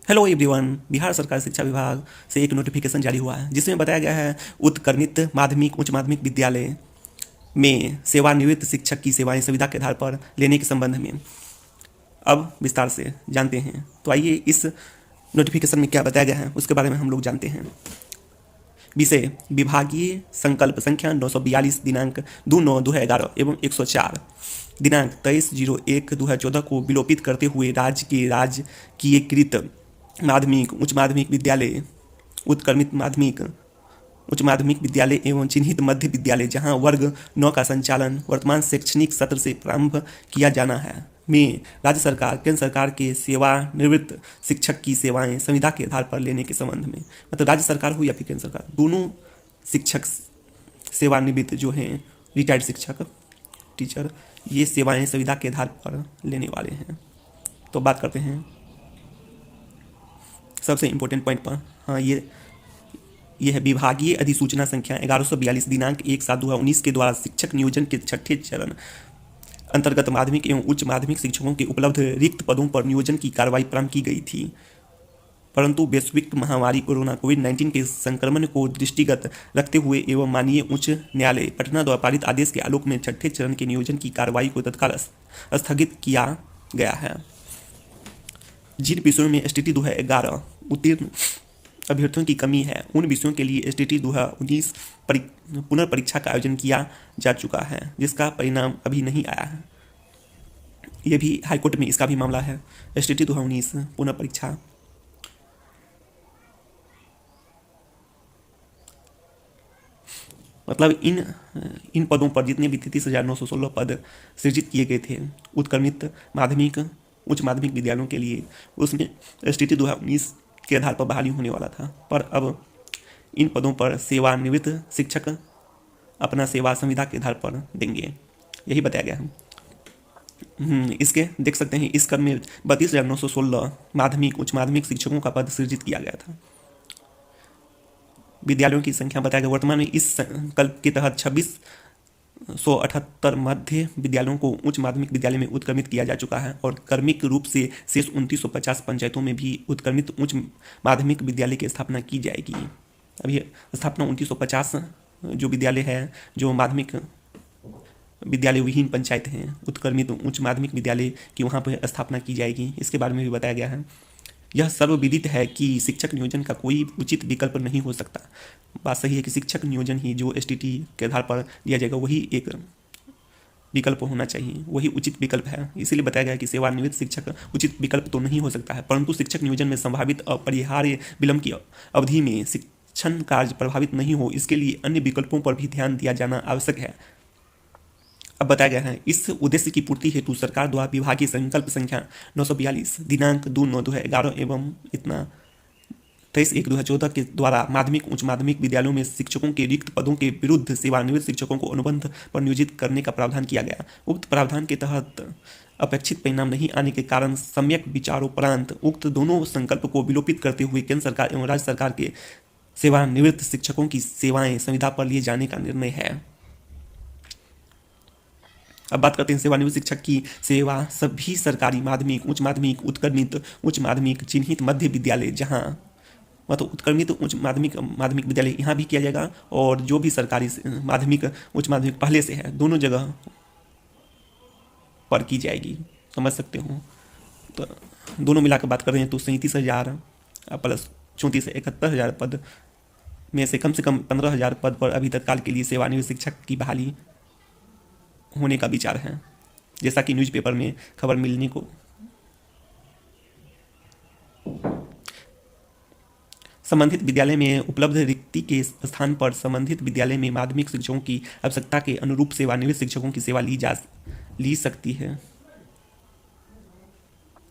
Hello everyone. Bihar सरकार शिक्षा विभाग से एक नोटिफिकेशन जारी हुआ है जिसमें बताया गया है उत्क्रमित माध्यमिक उच्च माध्यमिक विद्यालय में सेवानिवृत्त शिक्षक की सेवाएं संविदा के आधार पर लेने के संबंध में। अब विस्तार से जानते हैं। तो आइए इस नोटिफिकेशन में क्या बताया गया है उसके बारे में हम लोग जानते हैं। विषय विभागीय संकल्प संख्या 942 दिनांक 2/9/2011 एवं 104 दिनांक 23/01/2014 को विलोपित करते हुए राज्य के राजकीयकृत माध्यमिक उच्च माध्यमिक विद्यालय, उत्क्रमित माध्यमिक उच्च माध्यमिक विद्यालय एवं चिन्हित मध्य विद्यालय जहां वर्ग 9 का संचालन वर्तमान शैक्षणिक सत्र से प्रारंभ किया जाना है में राज्य सरकार केंद्र सरकार के सेवानिवृत्त शिक्षक की सेवाएं संविदा के आधार पर लेने के संबंध में, मतलब राज्य सरकार हो या फिर केंद्र सरकार, दोनों शिक्षक सेवानिवृत्त जो हैं रिटायर्ड शिक्षक टीचर, ये सेवाएं संविदा के आधार पर लेने वाले हैं। तो बात करते हैं सबसे इम्पोर्टेंट पॉइंट पर। हाँ, ये है विभागीय अधिसूचना संख्या 1142 दिनांक 1/7/2019 के द्वारा शिक्षक नियोजन के छठे चरण अंतर्गत माध्यमिक एवं उच्च माध्यमिक शिक्षकों के उपलब्ध रिक्त पदों पर नियोजन की कार्रवाई प्रारंभ की गई थी, परंतु वैश्विक महामारी कोरोना कोविड-19 के संक्रमण को दृष्टिगत रखते हुए एवं माननीय उच्च न्यायालय पटना द्वारा पारित आदेश के आलोक में छठे चरण के नियोजन की कार्रवाई को तत्काल स्थगित किया गया है। जिन विषयों में STT 2011 उत्तीर्ण अभ्यर्थियों की कमी है उन विषयों के लिए STT 2019 पुनर्परीक्षा का आयोजन किया जा चुका है, जिसका परिणाम अभी नहीं आया है। ये भी हाईकोर्ट में इसका भी मामला है। STT 2019 पुनर्परीक्षा मतलब इन पदों पर जितने भी 33,916 पद सृजित किए गए थे उत्क्रमित माध्यमिक उच्च माध्यमिक विद्यालयों के लिए, उसमें STT 2019 के आधार पर बहाली होने वाला था, पर अब इन पदों पर सेवानिवृत्त शिक्षक अपना सेवा संविदा के आधार पर देंगे, यही बताया गया है। इसके देख सकते हैं इस क्रम में 32,916 माध्यमिक उच्च माध्यमिक शिक्षकों का पद सृजित किया गया था। विद्यालयों की संख्या बताया गया। वर्तमान में इस संकल्प के तहत 2678 मध्य विद्यालयों को उच्च माध्यमिक विद्यालय में उत्क्रमित किया जा चुका है और क्रमिक रूप से शेष 2950 पंचायतों में भी उत्क्रमित उच्च माध्यमिक विद्यालय की स्थापना की जाएगी। अभी स्थापना 2950 जो विद्यालय है, जो माध्यमिक विद्यालय विहीन पंचायत हैं, उत्क्रमित उच्च माध्यमिक विद्यालय की वहाँ पर स्थापना की जाएगी। इसके बारे में भी बताया गया है। यह सर्वविदित है कि शिक्षक नियोजन का कोई उचित विकल्प नहीं हो सकता। बात सही है कि शिक्षक नियोजन ही जो STT के आधार पर दिया जाएगा वही एक विकल्प होना चाहिए, वही उचित विकल्प है। इसीलिए बताया गया कि सेवानिवृत्त शिक्षक उचित विकल्प तो नहीं हो सकता है, परंतु शिक्षक नियोजन में संभावित अपरिहार्य विलंब की अवधि में शिक्षण कार्य प्रभावित नहीं हो, इसके लिए अन्य विकल्पों पर भी ध्यान दिया जाना आवश्यक है। अब बताया गया है इस उद्देश्य की पूर्ति हेतु सरकार द्वारा विभागीय संकल्प संख्या 942 दिनांक 2/9/2011 एवं 23/1/2014 के द्वारा माध्यमिक उच्च माध्यमिक विद्यालयों में शिक्षकों के रिक्त पदों के विरुद्ध सेवानिवृत्त शिक्षकों को अनुबंध पर नियोजित करने का प्रावधान किया गया। उक्त प्रावधान के तहत अपेक्षित परिणाम नहीं आने के कारण सम्यक विचारोपरांत उक्त दोनों संकल्प को विलोपित करते हुए केंद्र सरकार एवं राज्य सरकार के सेवानिवृत्त शिक्षकों की सेवाएं संविदा पर लिए जाने का निर्णय है। अब बात करते हैं सेवानिवृत्त शिक्षक की सेवा सभी सरकारी माध्यमिक उच्च माध्यमिक उत्क्रमित उच्च माध्यमिक चिन्हित मध्य विद्यालय जहां मतलब उत्क्रमित उच्च माध्यमिक विद्यालय यहाँ भी किया जाएगा और जो भी सरकारी माध्यमिक उच्च माध्यमिक पहले से है दोनों जगह पर की जाएगी, समझ सकते हो। तो दोनों मिलाकर बात कर रहे हैं तो 37,000 प्लस 34,71,000 पद में से कम 15,000 पद पर अभी तत्काल के लिए सेवानिवृत्त शिक्षक की बहाली होने का विचार है, जैसा कि न्यूज़पेपर में खबर मिलने को। संबंधित विद्यालय में उपलब्ध रिक्ति के स्थान पर संबंधित विद्यालय में माध्यमिक शिक्षकों की आवश्यकता के अनुरूप सेवानिवृत्त शिक्षकों की सेवा ली सकती है।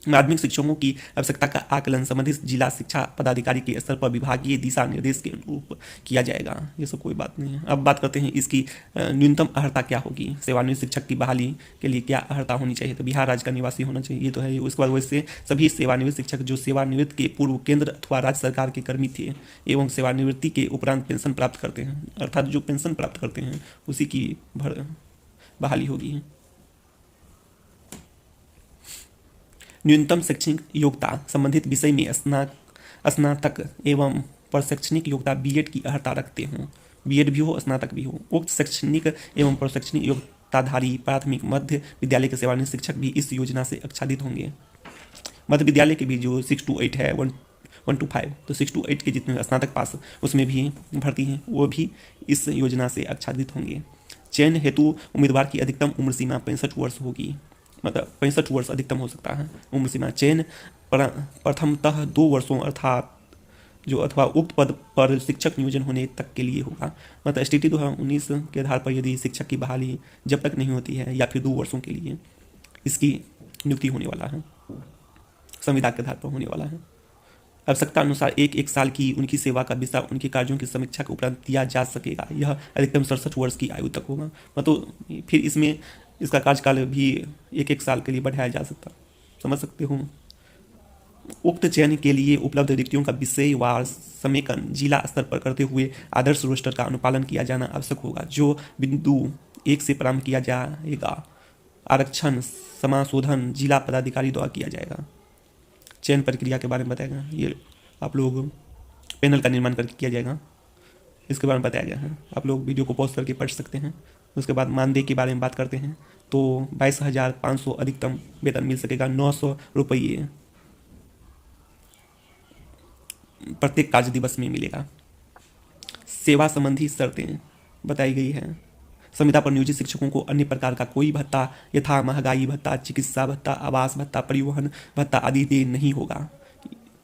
माध्यमिक शिक्षकों की आवश्यकता का आकलन संबंधित जिला शिक्षा पदाधिकारी के स्तर पर विभागीय दिशा निर्देश के अनुरूप किया जाएगा। ये सब कोई बात नहीं है। अब बात करते हैं इसकी न्यूनतम अर्हता क्या होगी। सेवानिवृत्त शिक्षक की बहाली के लिए क्या अर्हता होनी चाहिए, तो बिहार राज्य का निवासी होना चाहिए, ये तो है। उसके बाद वैसे सभी सेवानिवृत्त शिक्षक जो सेवानिवृत्त के पूर्व केंद्र अथवा राज्य सरकार के कर्मी थे एवं सेवानिवृत्ति के उपरांत पेंशन प्राप्त करते हैं, अर्थात जो पेंशन प्राप्त करते हैं उसी की बहाली होगी। न्यूनतम शैक्षणिक योग्यता संबंधित विषय में स्नातक एवं प्रशैक्षणिक योग्यता बीएड की अर्हता रखते हों, बीएड भी हो स्नातक भी हो। उक्त शैक्षणिक एवं प्रशैक्षणिक योग्यताधारी प्राथमिक मध्य विद्यालय के सेवानिवृत्त शिक्षक भी इस योजना से आच्छादित होंगे। मध्य विद्यालय के भी जो 6 to 8 है 1 to 5, तो 6 to 8 के जितने स्नातक पास उसमें भी भर्ती हैं वो भी इस योजना से आच्छादित होंगे। चयन हेतु उम्मीदवार की अधिकतम उम्र सीमा 65 वर्ष होगी, मतलब 65 वर्ष अधिकतम हो सकता है उम्र सीमा। चयन प्रथमतः 2 वर्षों अथवा उक्त पद पर शिक्षक नियोजन होने तक के लिए होगा। मतलब STT 2019 के आधार पर यदि शिक्षक की बहाली जब तक नहीं होती है या फिर 2 वर्षों के लिए इसकी नियुक्ति होने वाला है, संविदा के आधार पर होने वाला है। आवश्यकता अनुसार एक साल की उनकी सेवा का विस्तार उनके कार्यों की समीक्षा के उपरांत किया जा सकेगा। यह अधिकतम 67 वर्ष की आयु तक होगा। मतलब फिर इसमें इसका कार्यकाल भी एक साल के लिए बढ़ाया जा सकता, समझ सकते हो। उक्त चयन के लिए उपलब्ध रिक्तियों का विषयवार समेकन जिला स्तर पर करते हुए आदर्श रोस्टर का अनुपालन किया जाना आवश्यक होगा, जो बिंदु 1 से प्रारंभ किया जाएगा। आरक्षण समाशोधन जिला पदाधिकारी द्वारा किया जाएगा। चयन प्रक्रिया के बारे में बताएगा, ये आप लोग पैनल का निर्माण करके किया जाएगा, इसके बारे में बताया गया है। आप लोग वीडियो को पॉज करके पढ़ सकते हैं। उसके बाद मानदेय के बारे में बात करते हैं तो 22,500 अधिकतम वेतन मिल सकेगा। 900 रुपये प्रत्येक कार्य दिवस में मिलेगा। सेवा संबंधी शर्तें बताई गई हैं। संविदा पर नियोजित शिक्षकों को अन्य प्रकार का कोई भत्ता यथा महंगाई भत्ता, चिकित्सा भत्ता, आवास भत्ता, परिवहन भत्ता आदि दे नहीं होगा।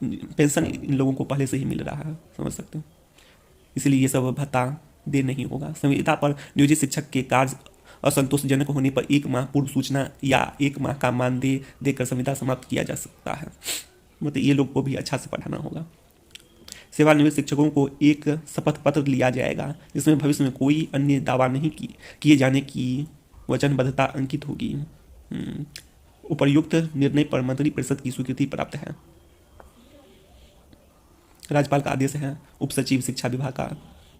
पेंशन इन लोगों को पहले से ही मिल रहा है, समझ सकते हो, इसलिए ये सब भत्ता दे नहीं होगा। संविदा पर नियोजित शिक्षक के कार्य असंतोषजनक होने पर 1 माह पूर्व सूचना या 1 माह का मानदेय देकर संविदा समाप्त किया जा सकता है। मतलब ये लोग को भी अच्छा से पढ़ाना होगा। सेवानिवृत्त शिक्षकों को एक शपथ पत्र लिया जाएगा जिसमें भविष्य में कोई अन्य दावा नहीं किए जाने की वचनबद्धता अंकित होगी। उपर्युक्त निर्णय पर मंत्रिपरिषद की स्वीकृति प्राप्त है। राज्यपाल का आदेश है उप सचिव शिक्षा विभाग का